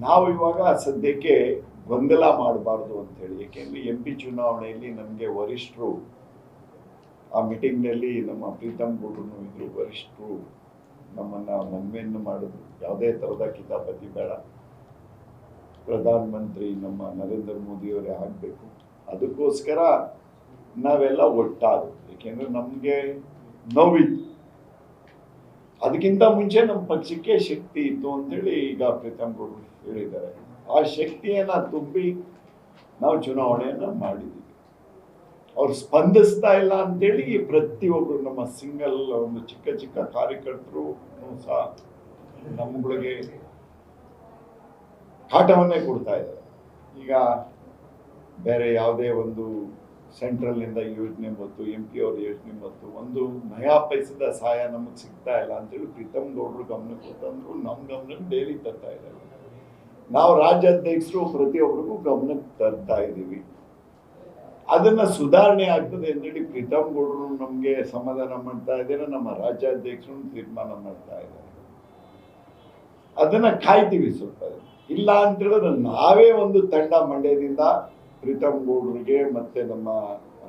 ನಾವು ಇವಾಗ ಸದ್ಯಕ್ಕೆ ಗೊಂದಲ ಮಾಡಬಾರ್ದು ಅಂತ ಹೇಳಿ, ಯಾಕೆಂದ್ರೆ MP ಚುನಾವಣೆಯಲ್ಲಿ ನಮಗೆ ವರಿಷ್ಠರು ಆ ಮೀಟಿಂಗ್ನಲ್ಲಿ ನಮ್ಮ ಪ್ರೀತಮ್ ಗೌಡ್ರು ಇದ್ರು, ವರಿಷ್ಠರು ನಮ್ಮನ್ನ ಮನವಿಯನ್ನು ಮಾಡಿದ್ರು, ಯಾವುದೇ ಥರದ ಕಿತಾಪತಿ ಬೇಡ, ಪ್ರಧಾನಮಂತ್ರಿ ನಮ್ಮ ನರೇಂದ್ರ ಮೋದಿಯವರೇ ಆಗಬೇಕು, ಅದಕ್ಕೋಸ್ಕರ ನಾವೆಲ್ಲ ಒಟ್ಟಾದ್ರು. ಏಕೆಂದ್ರೆ ನಮಗೆ ನೋವಿತ್ತು, ಅದಕ್ಕಿಂತ ಮುಂಚೆ ನಮ್ಮ ಪಕ್ಷಕ್ಕೆ ಶಕ್ತಿ ಇತ್ತು ಅಂತೇಳಿ ಈಗ ಪ್ರೀತಮ್ ಗೌಡ್ರು ಹೇಳಿದ್ದಾರೆ. ಆ ಶಕ್ತಿಯನ್ನ ತುಂಬಿ ನಾವು ಚುನಾವಣೆಯನ್ನ ಮಾಡಿದ್ದೀವಿ. ಅವ್ರು ಸ್ಪಂದಿಸ್ತಾ ಇಲ್ಲ ಅಂತೇಳಿ ಪ್ರತಿಯೊಬ್ಬರು ನಮ್ಮ ಸಿಂಗಲ್ ಒಂದು ಚಿಕ್ಕ ಚಿಕ್ಕ ಕಾರ್ಯಕರ್ತರು ಸಹ ನಮ್ಮಗಳಿಗೆ ಕಾಟವನ್ನೇ ಕೊಡ್ತಾ ಇದ್ದಾರೆ. ಈಗ ಬೇರೆ ಯಾವುದೇ ಒಂದು ಸೆಂಟ್ರಲ್ನಿಂದ ಯೋಜನೆ ಮತ್ತು MP ಅವ್ರ ಯೋಜನೆ ಮತ್ತು ಒಂದು ನಯಾ ಪೈಸದ ಸಹಾಯ ನಮಗೆ ಸಿಗ್ತಾ ಇಲ್ಲ ಅಂತೇಳಿ ಪ್ರೀತಮ್ ಗೌಡ್ರು ಗಮನಕ್ಕೆ ತಂದ್ರು, ನಮ್ಮ ಗಮನಕ್ಕೆ ಡೈಲಿ ತರ್ತಾ ಇದ್ದಾರೆ. ನಾವು ರಾಜ್ಯಾಧ್ಯಕ್ಷರು ಪ್ರತಿಯೊಬ್ಬರಿಗೂ ಗಮನಕ್ಕೆ ತರ್ತಾ ಇದ್ದೀವಿ. ಅದನ್ನ ಸುಧಾರಣೆ ಆಗ್ತದೆ ಅಂತೇಳಿ ಪ್ರೀತಮ್ ಗೌಡ್ರು ನಮಗೆ ಸಮಾಧಾನ ಮಾಡ್ತಾ ಇದ್ದಾರೆ, ನಮ್ಮ ರಾಜ್ಯಾಧ್ಯಕ್ಷರು ತೀರ್ಮಾನ ಮಾಡ್ತಾ ಇದ್ದಾರೆ. ಅದನ್ನ ಕಾಯ್ತೀವಿ ಸ್ವಲ್ಪ. ಇಲ್ಲ ಅಂತ ಹೇಳಿದ್ರೆ ನಾವೇ ಒಂದು ತಂಡ ಮಂಡ್ಯದಿಂದ ಪ್ರೀತಮ್ ಗೌಡ್ರಿಗೆ ಮತ್ತೆ ನಮ್ಮ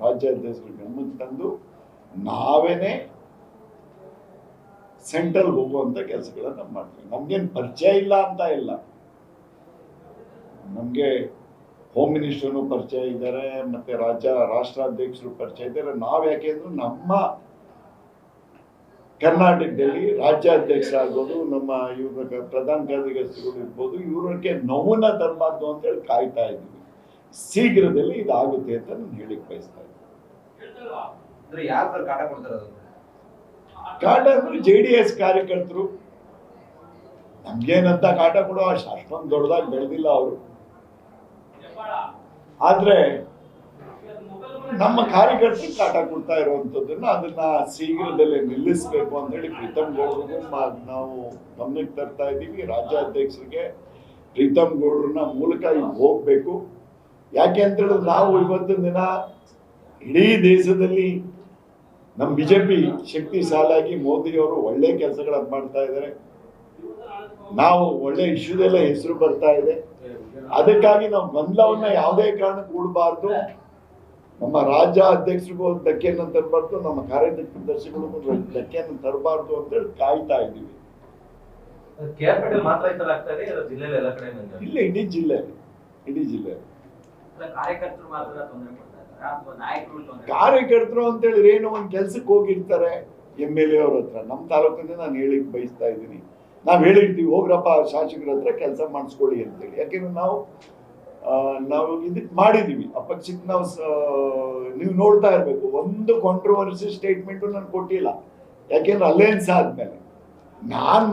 ರಾಜ್ಯಾಧ್ಯಕ್ಷರಿಗೆ ಗಮನಕ್ಕೆ ತಂದು ನಾವೇನೆ ಸೆಂಟ್ರಲ್ ಹೋಗುವಂತ ಕೆಲಸಗಳನ್ನ ಮಾಡ್ತೀವಿ. ನಮ್ಗೇನು ಪರಿಚಯ ಇಲ್ಲ ಅಂತ ಇಲ್ಲ, ನಮ್ಗೆ ಹೋಮ್ ಮಿನಿಸ್ಟರ್ನು ಪರಿಚಯ ಇದ್ದಾರೆ, ಮತ್ತೆ ರಾಷ್ಟ್ರಾಧ್ಯಕ್ಷರು ಪರಿಚಯ ಇದ್ದಾರೆ. ನಾವ್ ಯಾಕೆಂದ್ರೆ ನಮ್ಮ ಕರ್ನಾಟಕದಲ್ಲಿ ರಾಜ್ಯಾಧ್ಯಕ್ಷ ಆಗ್ಬೋದು, ನಮ್ಮ ಇವ್ರ ಪ್ರಧಾನ ಕಾರ್ಯದರ್ಶಿಗಳು ಇರ್ಬೋದು, ಇವ್ರಿಗೆ ನೋವನ್ನ ತರಬಾರ್ದು ಅಂತ ಹೇಳಿ ಕಾಯ್ತಾ ಇದ್ದೀವಿ. ಶೀಘ್ರದಲ್ಲಿ ಇದಾಗುತ್ತೆ ಅಂತ ನಾನು ಹೇಳಿಕ್ ಬಯಸ್ತಾ ಇದ್ದೀನಿ. ಕಾಟ ಅಂದ್ರೆ JDS ಕಾರ್ಯಕರ್ತರು. ನಮ್ಗೇನಂತ ಕಾಟ ಕೊಡೋ ಅಷ್ಟೊಂದು ದೊಡ್ಡದಾಗಿ ಬೆಳೆದಿಲ್ಲ ಅವರು, ಆದ್ರೆ ನಮ್ಮ ಕಾರ್ಯಕರ್ತರು ಕಾಟ ಕೊಡ್ತಾ ಇರುವಂತದ್ದನ್ನ ಅದನ್ನ ಶೀಘ್ರದಲ್ಲೇ ನಿಲ್ಲಿಸಬೇಕು ಅಂತ ಹೇಳಿ ಪ್ರೀತಮ್ ಗೌಡ್ರಿಗೂ ನಾವು ಗಮನಕ್ಕೆ ತರ್ತಾ ಇದ್ದೀವಿ. ರಾಜ್ಯಾಧ್ಯಕ್ಷರಿಗೆ ಪ್ರೀತಮ್ ಗೌಡ್ರನ್ನ ಮೂಲಕ ಈಗ ಹೋಗ್ಬೇಕು. ಯಾಕೆ ಅಂತ ಹೇಳಿದ್ರೆ ನಾವು ಇವತ್ತಿನ ದಿನ ಇಡೀ ದೇಶದಲ್ಲಿ ನಮ್ಮ BJP ಶಕ್ತಿಶಾಲಿಯಾಗಿ ಮೋದಿಯವರು ಒಳ್ಳೆ ಕೆಲಸಗಳನ್ನ ಮಾಡ್ತಾ ಇದ್ದಾರೆ. ನಾವು ಒಳ್ಳೆ ಇಶ್ಯೂದೆಲ್ಲ ಹೆಸರು ಬರ್ತಾ ಇದೆ. ಅದಕ್ಕಾಗಿ ನಾವು ಗೊಂದಲವನ್ನ ಯಾವುದೇ ಕಾರಣಕ್ಕೆ ಕೂಡಬಾರ್ದು. ನಮ್ಮ ರಾಜ್ಯ ಅಧ್ಯಕ್ಷರಿಗೂ ಧಕ್ಕೆಯನ್ನು ತರಬಾರ್ದು, ನಮ್ಮ ಕಾರ್ಯದರ್ಶಿಗಳಿಗೂ ಧಕ್ಕೆಯನ್ನು ತರಬಾರ್ದು ಅಂತೇಳಿ ಕಾಯ್ತಾ ಇದ್ದೀವಿ. ಇಲ್ಲ, ಇಡೀ ಜಿಲ್ಲೆ ಕಾರ್ಯಕರ್ತರು ಅಂತ ಹೇಳಿದ್ರೆ ಏನೋ ಒಂದು ಕೆಲ್ಸಕ್ಕೆ ಹೋಗಿರ್ತಾರೆ MLA ಅವ್ರ ಹತ್ರ. ನಮ್ಮ ತಾಲೂಕಿಂದ ನಾನು ಹೇಳಿಕ್ ಬಯಸ್ತಾ ಇದ್ದೀನಿ, ನಾವ್ ಹೇಳಿರ್ತೀವಿ ಹೋಗ್ರಪ್ಪ ಶಾಸಕರ ಹತ್ರ ಕೆಲಸ ಮಾಡಿಸ್ಕೊಳ್ಳಿ ಅಂತೇಳಿ. ಯಾಕೆಂದ್ರೆ ನಾವು ಇದಕ್ಕೆ ಮಾಡಿದೀವಿ ಆ ಪಕ್ಷಕ್ಕೆ. ನಾವು ನೀವು ನೋಡ್ತಾ ಇರ್ಬೇಕು, ಒಂದು ಕಾಂಟ್ರವರ್ಸಿ ಸ್ಟೇಟ್ಮೆಂಟ್ ನಾನು ಕೊಟ್ಟಿಲ್ಲ. ಯಾಕೆಂದ್ರೆ ಅಲಯನ್ಸ್ ಆದ್ಮೇಲೆ ನಾನ್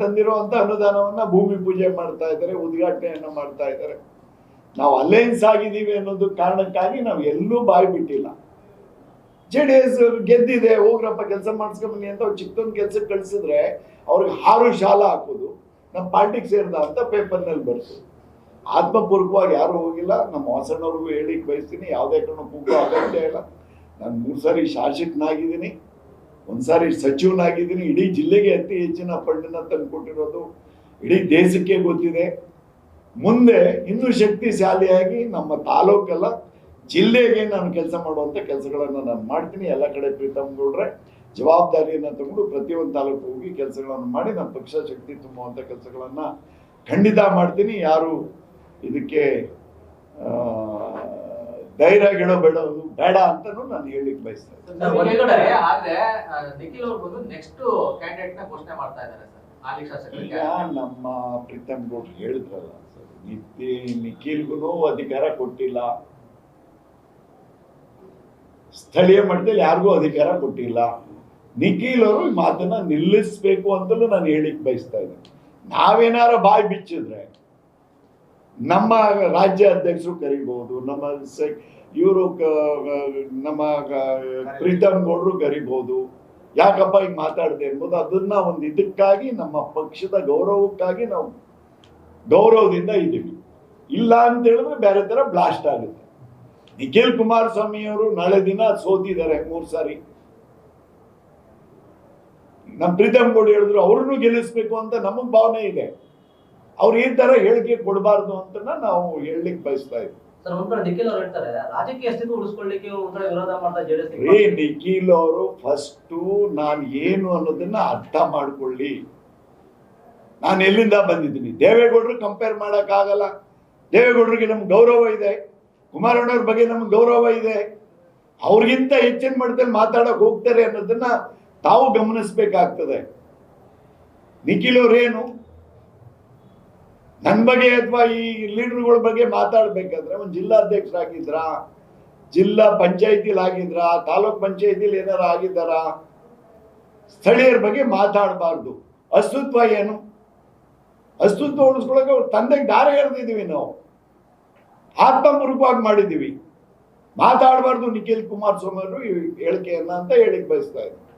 ತಂದಿರೋ ಅಂತ ಅನುದಾನವನ್ನ ಭೂಮಿ ಪೂಜೆ ಮಾಡ್ತಾ ಇದ್ದಾರೆ, ಉದ್ಘಾಟನೆಯನ್ನ ಮಾಡ್ತಾ ಇದ್ದಾರೆ. ನಾವು ಅಲಯನ್ಸ್ ಆಗಿದ್ದೀವಿ ಅನ್ನೋದು ಕಾರಣಕ್ಕಾಗಿ ನಾವು ಎಲ್ಲೂ ಬಾಯಿ ಬಿಟ್ಟಿಲ್ಲ. JDS ಗೆದ್ದಿದೆ, ಹೋಗ್ರಪ್ಪ ಕೆಲಸ ಮಾಡಿಸ್ಕೊಂಬನ್ನಿ ಅಂತ ಅವ್ರು ಚಿಕ್ಕದೊಂದು ಕೆಲ್ಸಕ್ಕೆ ಕಳ್ಸಿದ್ರೆ ಅವ್ರಿಗೆ 6 ಶಾಲ ಹಾಕೋದು, ನಮ್ಮ ಪಾರ್ಟಿಗೆ ಸೇರ್ದ ಅಂತ ಪೇಪರ್ನಲ್ಲಿ ಬರ್ತು. ಆತ್ಮಪೂರ್ವಕವಾಗಿ ಯಾರು ಹೋಗಿಲ್ಲ. ನಮ್ಮ ವಾಸಣ್ಣವ್ರಿಗೂ ಹೇಳಿಕ್ ಬಯಸ್ತೀನಿ, ಯಾವುದೇ ಕಾರಣಕ್ಕೂ ಕೂಗೋ ಅಗತ್ಯ ಇಲ್ಲ. ನಾನು 3 ಸಾರಿ ಶಾಸಕನಾಗಿದ್ದೀನಿ, 1 ಸಾರಿ ಸಚಿವನಾಗಿದ್ದೀನಿ. ಇಡೀ ಜಿಲ್ಲೆಗೆ ಅತಿ ಹೆಚ್ಚಿನ ಫಂಡನ್ನ ತಂದುಕೊಟ್ಟಿರೋದು ಇಡೀ ದೇಶಕ್ಕೆ ಗೊತ್ತಿದೆ. ಮುಂದೆ ಇನ್ನೂ ಶಕ್ತಿಶಾಲಿಯಾಗಿ ನಮ್ಮ ತಾಲೂಕೆಲ್ಲ ಜಿಲ್ಲೆಗೆ ನಾನು ಕೆಲಸ ಮಾಡುವಂತ ಕೆಲಸಗಳನ್ನ ನಾನು ಮಾಡ್ತೀನಿ. ಎಲ್ಲ ಕಡೆ ಪ್ರೀತಮ್ ಗೌಡ್ರೆ ಜವಾಬ್ದಾರಿಯನ್ನ ತಗೊಂಡು ಪ್ರತಿಯೊಂದು ತಾಲೂಕು ಹೋಗಿ ಕೆಲಸಗಳನ್ನು ಮಾಡಿ ನಮ್ಮ ಪಕ್ಷ ಶಕ್ತಿ ತುಂಬುವಂತ ಕೆಲಸಗಳನ್ನ ಖಂಡಿತ ಮಾಡ್ತೀನಿ. ಯಾರು ಇದಕ್ಕೆ ಧೈರ್ಯ ಬೇಡ ಅಂತಾನು ನಾನು ಹೇಳಿಕ್ ಬಯಸ್ತಾ ಇದ್ದೀನಿ. ನಮ್ಮ ಪ್ರೀತಮ್ ಗೌಡ್ರು ಹೇಳಿದ್ರಲ್ಲ ಸರ್, ನಿಖಿಲ್ಗೂ ಅಧಿಕಾರ ಕೊಟ್ಟಿಲ್ಲ, ಸ್ಥಳೀಯ ಮಟ್ಟದಲ್ಲಿ ಯಾರಿಗೂ ಅಧಿಕಾರ ಕೊಟ್ಟಿಲ್ಲ. ನಿಖಿಲ್ ಅವರು ಮಾತನ್ನ ನಿಲ್ಲಿಸ್ಬೇಕು ಅಂತಲೂ ನಾನು ಹೇಳಿಕ್ ಬಯಸ್ತಾ ಇದ್ದೀನಿ. ನಾವೇನಾರ ಬಾಯಿ ಬಿಚ್ಚಿದ್ರೆ ನಮ್ಮ ರಾಜ್ಯ ಅಧ್ಯಕ್ಷರು ಕರಿಬಹುದು, ನಮ್ಮ ಪ್ರೀತಮ್ ಗೌಡ್ರು ಕರಿಬಹುದು, ಯಾಕಪ್ಪ ಹಿಂಗ್ ಮಾತಾಡ್ದೆ ಎಂಬುದು ಅದನ್ನ ಒಂದು ಇದಕ್ಕಾಗಿ ನಮ್ಮ ಪಕ್ಷದ ಗೌರವಕ್ಕಾಗಿ ನಾವು ಗೌರವದಿಂದ ಇದ್ದೀವಿ. ಇಲ್ಲ ಅಂತ ಹೇಳಿದ್ರೆ ಬೇರೆ ತರ ಬ್ಲಾಸ್ಟ್ ಆಗುತ್ತೆ. ನಿಖಿಲ್ ಕುಮಾರಸ್ವಾಮಿ ಅವರು ನಾಳೆ ದಿನ ಸೋತಿದ್ದಾರೆ 3 ಸಾರಿ. ನಮ್ಮ ಪ್ರೀತಮ್ ಗೌಡ ಹೇಳಿದ್ರು ಅವ್ರನ್ನು ಗೆಲ್ಲಿಸ್ಬೇಕು ಅಂತ ನಮಗ್ ಭಾವನೆ ಇದೆ. ಅವ್ರು ಈ ತರ ಹೇಳಿಕೆ ಕೊಡಬಾರ್ದು ಅಂತ ನಾವು ಹೇಳಲಿಕ್ಕೆ ಬಯಸ್ತಾ ಇದ್ವಿ. ಸರ್, ಒಂದ್ ಕಡೆ ನಿಖಿಲ್ ಅವ್ರು ಹೇಳ್ತಾರೆ ರಾಜಕೀಯ ಅಸ್ತಿತ್ವ ಉಳಿಸ್ಕೊಳ್ಳಿಕ್ಕೆ ಒಂದ್ ಕಡೆ ವಿರೋಧ ಮಾಡ್ತಾ ಜೆಡಿಎಸ್. ನಿಖಿಲ್ ಅವರು ಫಸ್ಟು ನಾನು ಏನು ಅನ್ನೋದನ್ನ ಅರ್ಥ ಮಾಡ್ಕೊಳ್ಳಿ. ನಾನು ಎಲ್ಲಿಂದ ಬಂದಿದ್ದೀನಿ, ದೇವೇಗೌಡರು ಕಂಪೇರ್ ಮಾಡೋಕ್ಕಾಗಲ್ಲ. ದೇವೇಗೌಡರಿಗೆ ನಮ್ಗೆ ಗೌರವ ಇದೆ, ಕುಮಾರಣ್ಣವ್ರ ಬಗ್ಗೆ ನಮ್ಗೆ ಗೌರವ ಇದೆ. ಅವ್ರಿಗಿಂತ ಹೆಚ್ಚಿನ ಮಟ್ಟದಲ್ಲಿ ಮಾತಾಡಕ್ ಹೋಗ್ತಾರೆ ಅನ್ನೋದನ್ನ ತಾವು ಗಮನಿಸ್ಬೇಕಾಗ್ತದೆ. ನಿಖಿಲ್ ಅವ್ರೇನು ನನ್ನ ಬಗ್ಗೆ ಅಥವಾ ಈ ಲೀಡರ್ಗಳ ಬಗ್ಗೆ ಮಾತಾಡ್ಬೇಕಾದ್ರೆ ಒಂದು ಜಿಲ್ಲಾಧ್ಯಕ್ಷರಾಗಿದ್ರ, ಜಿಲ್ಲಾ ಪಂಚಾಯತಿಲಿ ಆಗಿದ್ರ, ತಾಲೂಕ್ ಪಂಚಾಯತಿಲಿ ಏನಾರು ಆಗಿದ್ದಾರ, ಸ್ಥಳೀಯರ ಬಗ್ಗೆ ಮಾತಾಡಬಾರ್ದು. ಅಸ್ತಿತ್ವ ಏನು, ಅಸ್ತಿತ್ವ ಉಳಿಸ್ಕೊಳಕ್ಕೆ ಅವ್ರ ತಂದೆಗೆ ದಾರಿ ಎಳೆದಿದ್ದೀವಿ, ನಾವು ಆತ್ಮಪೂರ್ವಕವಾಗಿ ಮಾಡಿದ್ದೀವಿ. ಮಾತಾಡಬಾರ್ದು ನಿಖಿಲ್ ಕುಮಾರಸ್ವಾಮಿ ಅವರು ಈ ಹೇಳಿಕೆಯನ್ನ ಅಂತ ಹೇಳಿಕ್ ಬಯಸ್ತಾ ಇದ್ದಾರೆ.